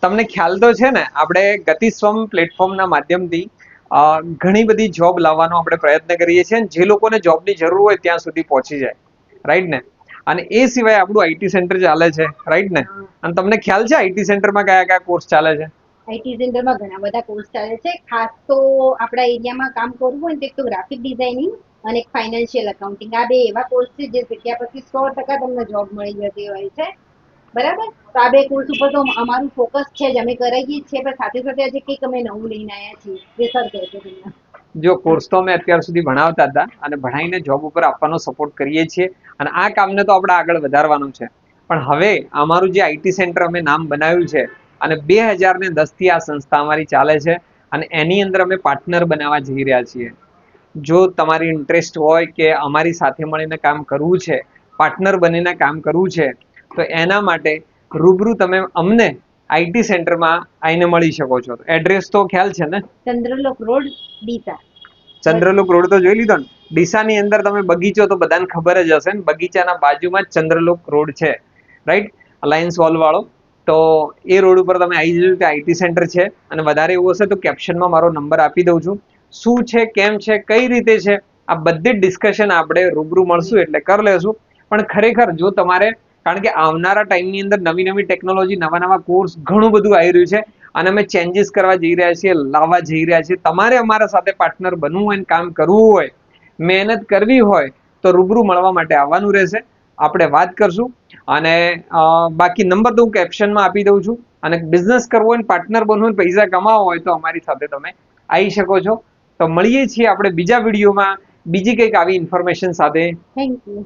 તમને ખ્યાલ તો છે ને, આપણે ગતિસ્વમ પ્લેટફોર્મના માધ્યમથી ઘણી બધી જોબ લાવવાનો આપણે પ્રયત્ન કરીએ છીએ, જે લોકોને જોબની જરૂર હોય ત્યાં સુધી પહોંચી જાય, રાઈટ ને? અને એ સિવાય આપણું આઈટી સેન્ટર ચાલે છે, રાઈટ ને? અને તમને ખ્યાલ છે આઈટી સેન્ટરમાં કયા કયા કોર્સ ચાલે છે? આઈટી સેન્ટરમાં ઘણા બધા કોર્સ ચાલે છે. ખાસ તો આપણા એરિયામાં કામ કરવું હોય ને તો ગ્રાફિક ડિઝાઇનિંગ અને ફાઇનાન્શિયલ એકાઉન્ટિંગ, આ બે એવા કોર્સ છે જે શીખ્યા પછી 100% તમને જોબ મળી જતી હોય છે. બરાબર? તો આ બે કોર્સ ઉપર તો અમારું ફોકસ છે જ, અમે કરાવીએ છીએ, પણ સાથે સાથે આજે કંઈક અમે નવું લઈને આવ્યા છીએ. જે સર કહેશે તમને. જો કોર્સ તો અમે અત્યાર સુધી ભણાવતા હતા અને ભણાવીને જોબ ઉપર આપવાનો સપોર્ટ કરીએ છીએ, અને આ કામને તો આપણે આગળ વધારવાનું છે. પણ હવે અમારું જે આઈટી સેન્ટર અમે નામ બનાવ્યું છે, અને 2010 થી આ સંસ્થા અમારી ચાલે છે, અને એની અંદર અમે પાર્ટનર બનાવવા જઈ રહ્યા છીએ. જો તમારી ઇન્ટરેસ્ટ હોય કે અમારી સાથે મળીને કામ કરવું છે, પાર્ટનર બનીને કામ કરવું છે, તો એના માટે રૂબરૂ તમે અમને આઈટી સેન્ટરમાં આવીને મળી શકો છો. એડ્રેસ તો ખ્યાલ છે ને? ચંદ્રલોક રોડ, ડીસા. ચંદ્રલોક રોડ તો જોઈ લીધો ને? ડીસાની અંદર તમે બગીચો તો બધાને ખબર જ હશે ને, બગીચાના બાજુમાં જ ચંદ્રલોક રોડ છે, રાઈટ? અલાયન્સ હોલ વાળો. તો એ રોડ ઉપર તમે આવી જજો, ત્યાં આઈટી સેન્ટર છે. અને વધારે એવું હશે તો કેપ્શનમાં મારો નંબર આપી દઉં છું. શું છે, કેમ છે, કઈ રીતે છે, આ બધી જ ડિસ્કશન આપણે રૂબરૂ મળશું એટલે કરી લેશું. પણ ખરેખર જો તમારે, કારણ કે આવનારા ટાઈમની અંદર નવી નવી ટેકનોલોજી, નવા નવા કોર્સ ઘણું બધું આવી રહ્યું છે, અને અમે ચેન્જીસ કરવા જઈ રહ્યા છીએ, લાવવા જઈ રહ્યા છીએ. તમારે અમારા સાથે પાર્ટનર બનવું હોય, કામ કરવું હોય, મહેનત કરવી હોય, તો રૂબરૂ મળવા માટે આવવાનું રહેશે. આપણે વાત કરશું. અને બાકી નંબર તો હું કેપ્શનમાં આપી દઉં છું. અને બિઝનેસ કરવો હોય, પાર્ટનર બનવું હોય, પૈસા કમાવો હોય, તો અમારી સાથે તમે આવી શકો છો. તો મળીએ છીએ આપણે બીજા વિડીયોમાં બીજી કંઈક આવી ઇન્ફોર્મેશન સાથે. Thank you.